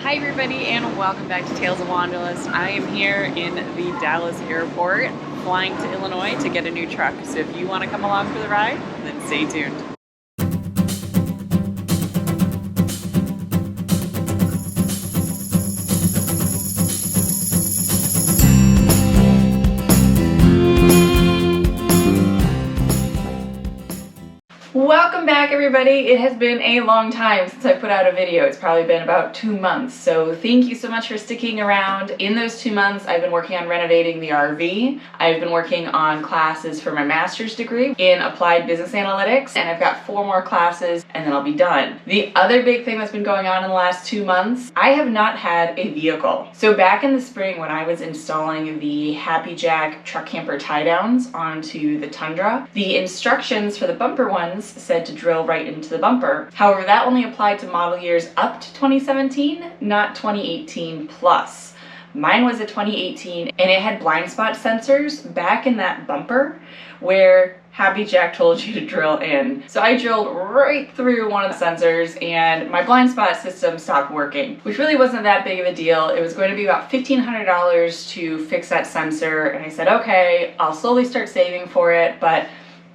Hi everybody and welcome back to Tales of Wanderlust. I am here in the Dallas airport flying to Illinois to get a new truck. So if you want to come along for the ride, then stay tuned. Welcome back everybody. It has been a long time since I put out a video. It's probably been about 2 months. So thank you so much for sticking around. In those 2 months, I've been working on renovating the RV. I've been working on classes for my master's degree in applied business analytics, and I've got 4 more classes and then I'll be done. The other big thing that's been going on in the last 2 months, I have not had a vehicle. So back in the spring when I was installing the Happy Jack truck camper tie downs onto the Tundra, the instructions for the bumper ones said to drill right into the bumper. However, that only applied to model years up to 2017, not 2018 plus. Mine was a 2018 and it had blind spot sensors back in that bumper where Happy Jack told you to drill in. So I drilled right through one of the sensors and my blind spot system stopped working, which really wasn't that big of a deal. It was going to be about $1,500 to fix that sensor, and I said, okay, I'll slowly start saving for it, but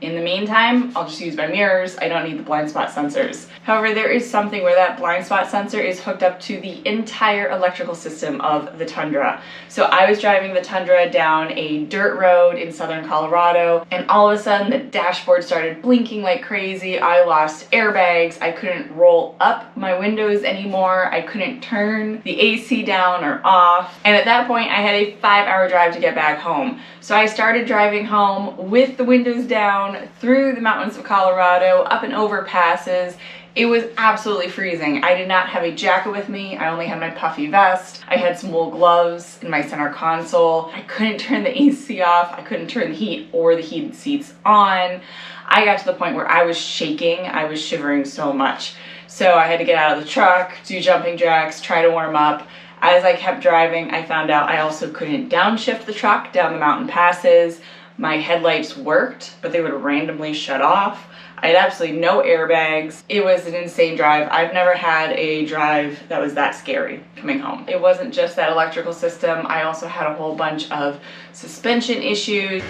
in the meantime, I'll just use my mirrors. I don't need the blind spot sensors. However, there is something where that blind spot sensor is hooked up to the entire electrical system of the Tundra. So I was driving the Tundra down a dirt road in southern Colorado, and all of a sudden the dashboard started blinking like crazy. I lost airbags. I couldn't roll up my windows anymore. I couldn't turn the AC down or off. And at that point, I had a 5-hour drive to get back home. So I started driving home with the windows down through the mountains of Colorado, up and over passes. It was absolutely freezing. I did not have a jacket with me. I only had my puffy vest. I had some wool gloves in my center console. I couldn't turn the AC off. I couldn't turn the heat or the heated seats on. I got to the point where I was shaking. I was shivering so much. So I had to get out of the truck, do jumping jacks, try to warm up. As I kept driving, I found out I also couldn't downshift the truck down the mountain passes. My headlights worked, but they would randomly shut off. I had absolutely no airbags. It was an insane drive. I've never had a drive that was that scary coming home. It wasn't just that electrical system. I also had a whole bunch of suspension issues.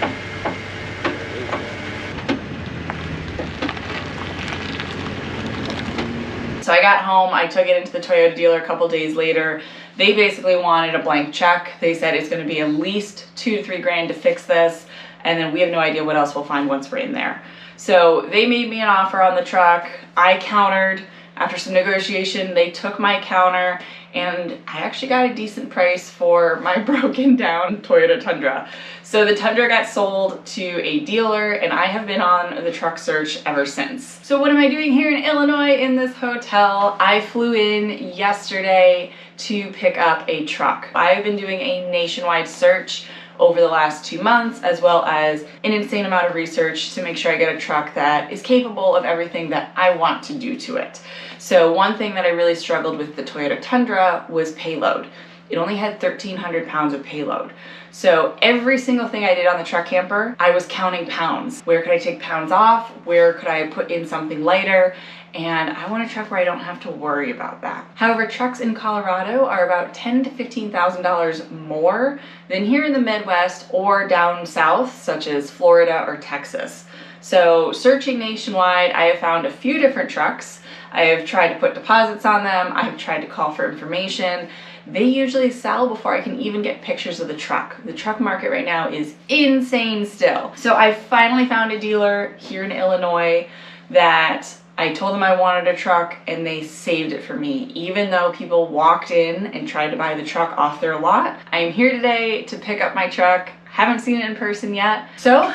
So I got home, I took it into the Toyota dealer a couple days later. They basically wanted a blank check. They said it's gonna be at least $2 to $3 grand to fix this, and then we have no idea what else we'll find once we're in there. So they made me an offer on the truck. I countered. After some negotiation, they took my counter, and I actually got a decent price for my broken down Toyota Tundra. So the Tundra got sold to a dealer, and I have been on the truck search ever since. So what am I doing here in Illinois in this hotel? I flew in yesterday to pick up a truck. I've been doing a nationwide search over the last 2 months, as well as an insane amount of research to make sure I get a truck that is capable of everything that I want to do to it. So one thing that I really struggled with the Toyota Tundra was payload. It only had 1,300 pounds of payload. So every single thing I did on the truck camper, I was counting pounds. Where could I take pounds off? Where could I put in something lighter? And I want a truck where I don't have to worry about that. However, trucks in Colorado are about $10,000 to $15,000 more than here in the Midwest or down south, such as Florida or Texas. So searching nationwide, I have found a few different trucks. I have tried to put deposits on them. I have tried to call for information. They usually sell before I can even get pictures of the truck. The truck market right now is insane still. So I finally found a dealer here in Illinois that I told them I wanted a truck, and they saved it for me. Even though people walked in and tried to buy the truck off their lot, I am here today to pick up my truck. Haven't seen it in person yet. So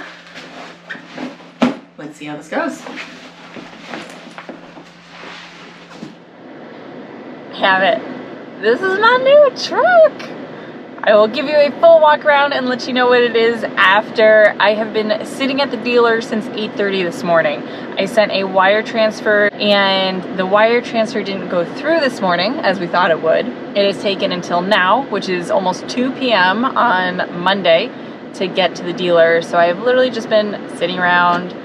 let's see how this goes. Have it. This is my new truck. I will give you a full walk around and let you know what it is after. I have been sitting at the dealer since 8:30 this morning. I sent a wire transfer, and the wire transfer didn't go through this morning as we thought it would. It has taken until now, which is almost 2 p.m. on Monday, to get to the dealer. So I have literally just been sitting around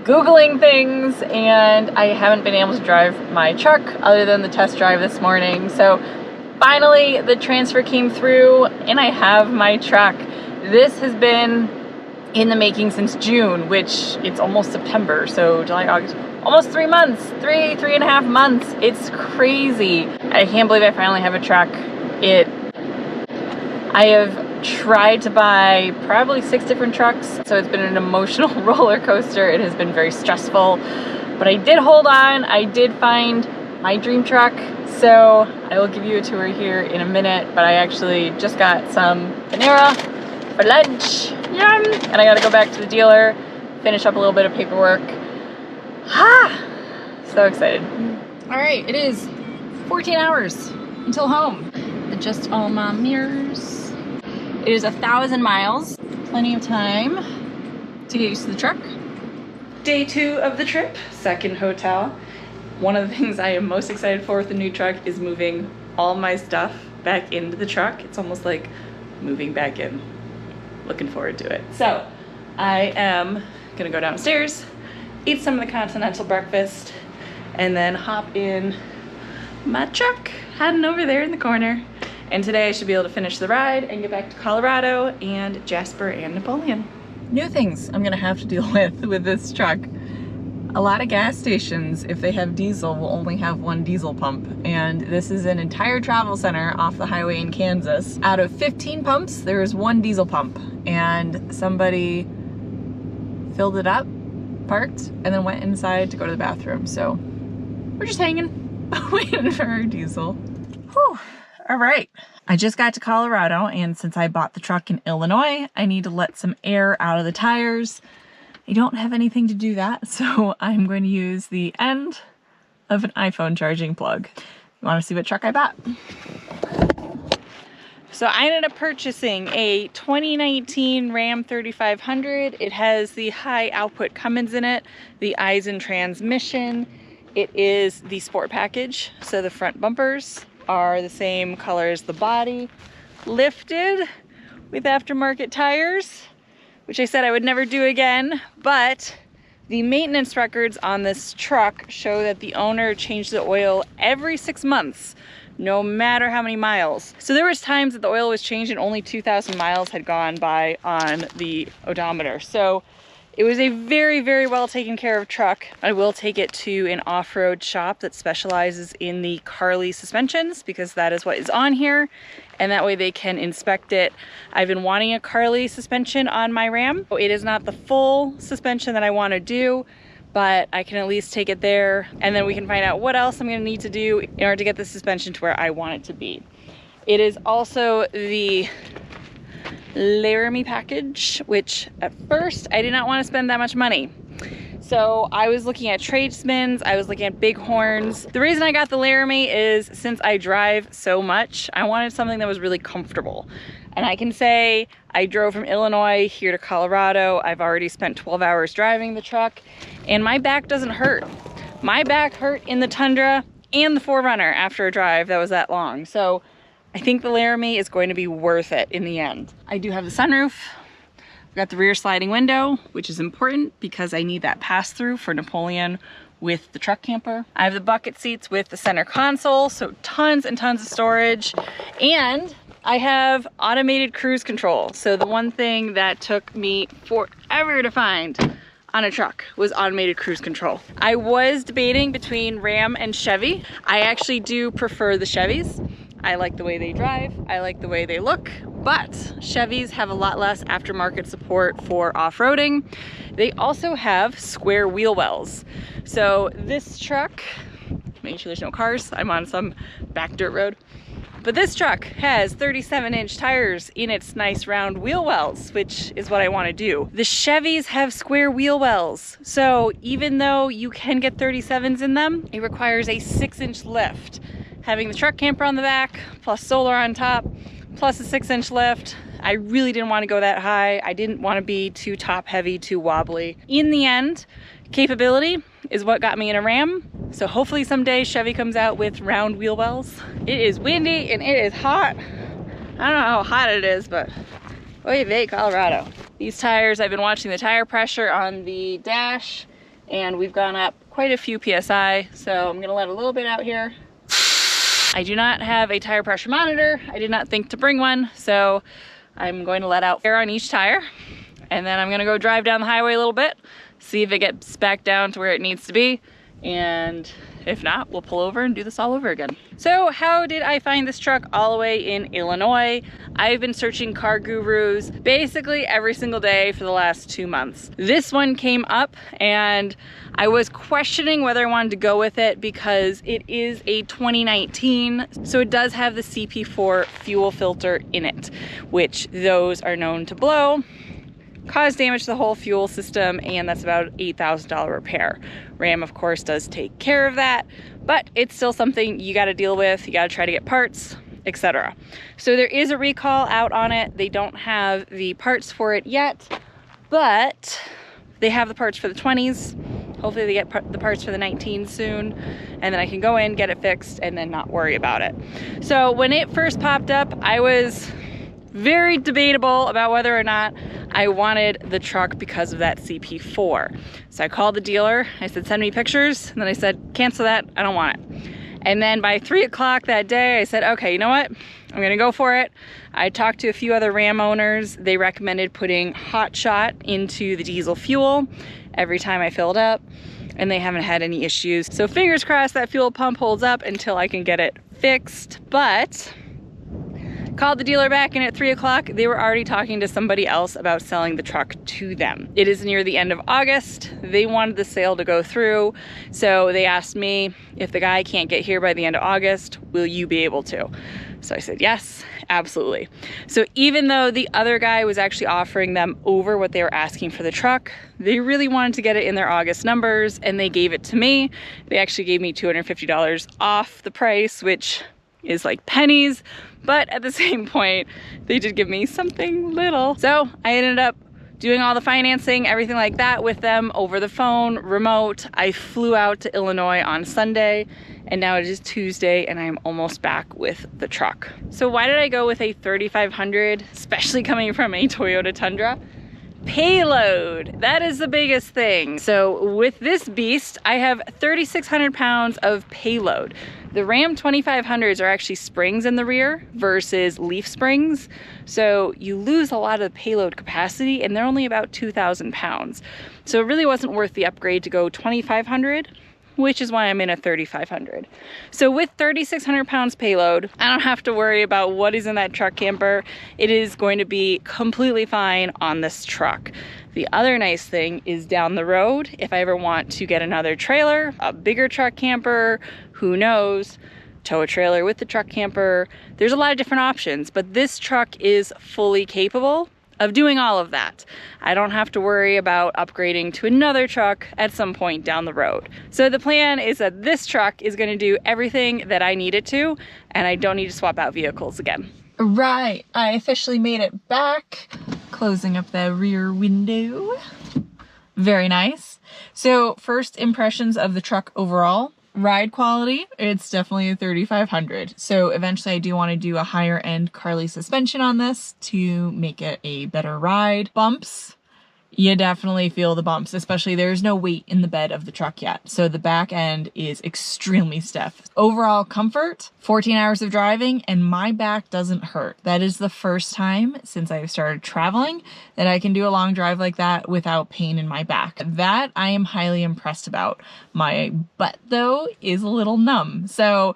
Googling things, and I haven't been able to drive my truck other than the test drive this morning. So Finally, the transfer came through and I have my truck. This has been in the making since June, which it's almost September, so July, August, almost 3 months, three and a half months. It's crazy. I can't believe I finally have a truck. I have tried to buy probably 6 different trucks, so it's been an emotional roller coaster. It has been very stressful, but I did hold on. I did find my dream truck, so I will give you a tour here in a minute, but I actually just got some Panera for lunch. Yum! And I gotta go back to the dealer, finish up a little bit of paperwork. So excited. All right, it is 14 hours until home. Adjust all my mirrors. It is 1,000 miles. Plenty of time to get used to the truck. Day 2 of the trip, second hotel. One of the things I am most excited for with the new truck is moving all my stuff back into the truck. It's almost like moving back in. Looking forward to it. So I am gonna go downstairs, eat some of the continental breakfast, and then hop in my truck, heading over there in the corner. And today I should be able to finish the ride and get back to Colorado and Jasper and Napoleon. New things I'm gonna have to deal with this truck. A lot of gas stations, if they have diesel, will only have one diesel pump. And this is an entire travel center off the highway in Kansas. Out of 15 pumps, there is one diesel pump. And somebody filled it up, parked, and then went inside to go to the bathroom. So we're just hanging, waiting for our diesel. Whew. All right. I just got to Colorado, and since I bought the truck in Illinois, I need to let some air out of the tires. I don't have anything to do that, so I'm going to use the end of an iPhone charging plug. You want to see what truck I bought? So I ended up purchasing a 2019 Ram 3500. It has the high output Cummins in it, the Eisen transmission. It is the sport package, so the front bumpers are the same color as the body, lifted with aftermarket tires, which I said I would never do again, but the maintenance records on this truck show that the owner changed the oil every 6 months, no matter how many miles. So there was times that the oil was changed and only 2,000 miles had gone by on the odometer. So it was a very, very well taken care of truck. I will take it to an off-road shop that specializes in the Carli suspensions, because that is what is on here, and that way they can inspect it. I've been wanting a Carli suspension on my Ram. It is not the full suspension that I want to do, but I can at least take it there, and then we can find out what else I'm going to need to do in order to get the suspension to where I want it to be. It is also the Laramie package, which at first I did not want to spend that much money. So I was looking at Tradesman's, I was looking at Bighorns. The reason I got the Laramie is since I drive so much, I wanted something that was really comfortable. And I can say I drove from Illinois here to Colorado. I've already spent 12 hours driving the truck, and my back doesn't hurt. My back hurt in the Tundra and the 4Runner after a drive that was that long. So I think the Laramie is going to be worth it in the end. I do have the sunroof. I've got the rear sliding window, which is important because I need that pass-through for Napoleon with the truck camper. I have the bucket seats with the center console, so tons and tons of storage. And I have automated cruise control. So the one thing that took me forever to find on a truck was automated cruise control. I was debating between Ram and Chevy. I actually do prefer the Chevys. I like the way they drive, I like the way they look, but Chevys have a lot less aftermarket support for off-roading. They also have square wheel wells. So this truck, making sure there's no cars, I'm on some back dirt road, but this truck has 37-inch tires in its nice round wheel wells, which is what I want to do. The Chevys have square wheel wells, so even though you can get 37s in them, it requires a 6-inch lift. Having the truck camper on the back, plus solar on top, plus a 6-inch lift, I really didn't want to go that high. I didn't want to be too top heavy, too wobbly. In the end, capability is what got me in a Ram. So hopefully someday Chevy comes out with round wheel wells. It is windy and it is hot. I don't know how hot it is, but oy vey, Colorado. These tires, I've been watching the tire pressure on the dash, and we've gone up quite a few PSI. So I'm gonna let a little bit out here. I do not have a tire pressure monitor. I did not think to bring one, so I'm going to let out air on each tire, and then I'm gonna go drive down the highway a little bit, see if it gets back down to where it needs to be, and if not, we'll pull over and do this all over again. So how did I find this truck all the way in Illinois? I've been searching car gurus basically every single day for the last 2 months. This one came up and I was questioning whether I wanted to go with it because it is a 2019, so it does have the CP4 fuel filter in it, which those are known to blow, cause damage to the whole fuel system, and that's about $8,000 repair. Ram, of course, does take care of that, but it's still something you got to deal with. You got to try to get parts, etc. So there is a recall out on it. They don't have the parts for it yet, but they have the parts for the 20s. Hopefully they get the parts for the 19s soon, and then I can go in, get it fixed, and then not worry about it. So when it first popped up, I was very debatable about whether or not I wanted the truck because of that CP4. So I called the dealer, I said, send me pictures, and then I said, cancel that, I don't want it. And then by 3 o'clock that day, I said, okay, you know what? I'm gonna go for it. I talked to a few other Ram owners. They recommended putting hot shot into the diesel fuel every time I filled up, and they haven't had any issues. So fingers crossed that fuel pump holds up until I can get it fixed. But called the dealer back, and at 3 o'clock, they were already talking to somebody else about selling the truck to them. It is near the end of August. They wanted the sale to go through, so they asked me, if the guy can't get here by the end of August, will you be able to? So I said, yes, absolutely. So even though the other guy was actually offering them over what they were asking for the truck, they really wanted to get it in their August numbers, and they gave it to me. They actually gave me $250 off the price, which is like pennies, but at the same point, they did give me something little. So I ended up doing all the financing, everything like that with them over the phone, remote. I flew out to Illinois on Sunday, and now it is Tuesday, and I'm almost back with the truck. So why did I go with a 3500, especially coming from a Toyota Tundra? Payload, that is the biggest thing. So with this beast, I have 3,600 pounds of payload. The Ram 2500s are actually springs in the rear versus leaf springs. So you lose a lot of the payload capacity, and they're only about 2,000 pounds. So it really wasn't worth the upgrade to go 2500, which is why I'm in a 3500. So with 3,600 pounds payload, I don't have to worry about what is in that truck camper. It is going to be completely fine on this truck. The other nice thing is down the road, if I ever want to get another trailer, a bigger truck camper, who knows, tow a trailer with the truck camper. There's a lot of different options, but this truck is fully capable of doing all of that. I don't have to worry about upgrading to another truck at some point down the road. So the plan is that this truck is going to do everything that I need it to, and I don't need to swap out vehicles again. Right, I officially made it back. Closing up the rear window. Very nice. So first impressions of the truck overall. Ride quality, it's definitely a 3500. So eventually I do want to do a higher end Carly suspension on this to make it a better ride. Bumps, you definitely feel the bumps, especially there's no weight in the bed of the truck yet. So the back end is extremely stiff. Overall comfort, 14 hours of driving, and my back doesn't hurt. That is the first time since I've started traveling that I can do a long drive like that without pain in my back. That I am highly impressed about. My butt though is a little numb. So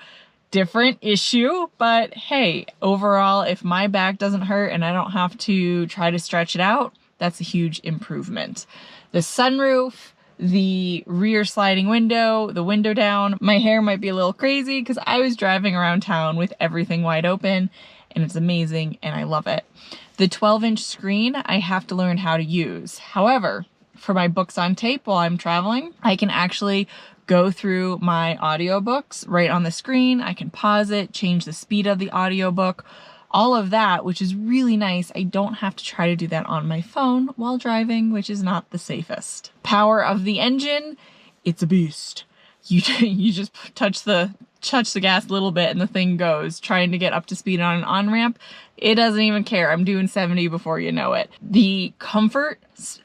different issue, but hey, overall, if my back doesn't hurt and I don't have to try to stretch it out, that's a huge improvement. The sunroof, the rear sliding window, the window down. My hair might be a little crazy because I was driving around town with everything wide open, and it's amazing and I love it. The 12-inch screen I have to learn how to use. However, for my books on tape while I'm traveling, I can actually go through my audiobooks right on the screen. I can pause it, change the speed of the audiobook, all of that, which is really nice. I don't have to try to do that on my phone while driving, which is not the safest. Power of the engine, it's a beast. You just touch the gas a little bit and the thing goes. Trying to get up to speed on an on-ramp, it doesn't even care. I'm doing 70 before you know it. The comfort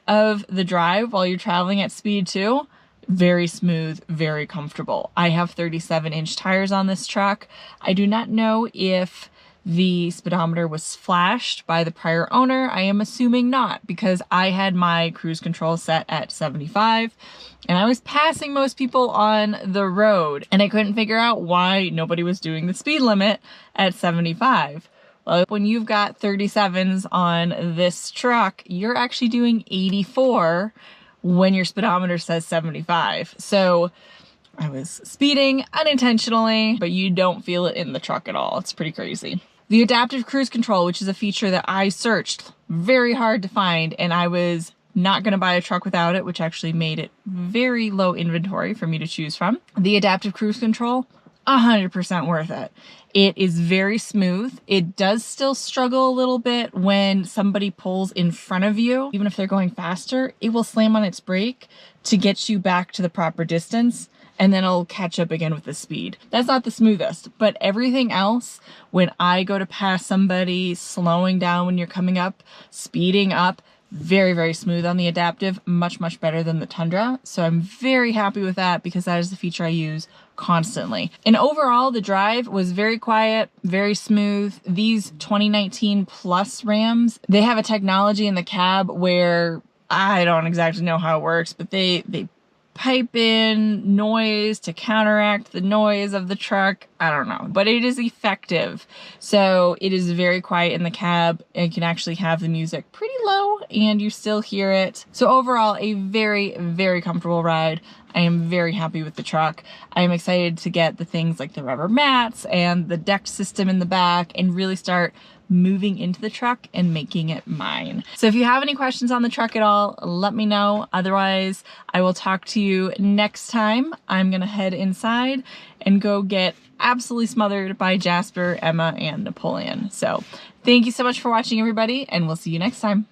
of the drive while you're traveling at speed too, Very smooth, very comfortable. I have 37-inch tires on this truck. I do not know if the speedometer was flashed by the prior owner. I am assuming not, because I had my cruise control set at 75 and I was passing most people on the road, and I couldn't figure out why nobody was doing the speed limit at 75. Well, when you've got 37s on this truck, you're actually doing 84 when your speedometer says 75. So I was speeding unintentionally, but you don't feel it in the truck at all. It's pretty crazy. The adaptive cruise control, which is a feature that I searched very hard to find, and I was not going to buy a truck without it, which actually made it very low inventory for me to choose from. The adaptive cruise control, 100% worth it. It is very smooth. It does still struggle a little bit when somebody pulls in front of you. Even if they're going faster, it will slam on its brake to get you back to the proper distance, and then it'll catch up again with the speed. That's not the smoothest, but everything else, when I go to pass somebody, slowing down when you're coming up, speeding up, very, very smooth on the adaptive, much, much better than the Tundra. So I'm very happy with that because that is the feature I use constantly. And overall, the drive was very quiet, very smooth. These 2019 Plus Rams, they have a technology in the cab where I don't exactly know how it works, but they pipe in noise to counteract the noise of the truck. I don't know, but it is effective. So it is very quiet in the cab, and you can actually have the music pretty low and you still hear it. So overall, a very, very comfortable ride. I am very happy with the truck. I am excited to get the things like the rubber mats and the deck system in the back and really start moving into the truck and making it mine. So if you have any questions on the truck at all, let me know. Otherwise, I will talk to you next time. I'm gonna head inside and go get absolutely smothered by Jasper, Emma, and Napoleon. So thank you so much for watching, everybody, and we'll see you next time.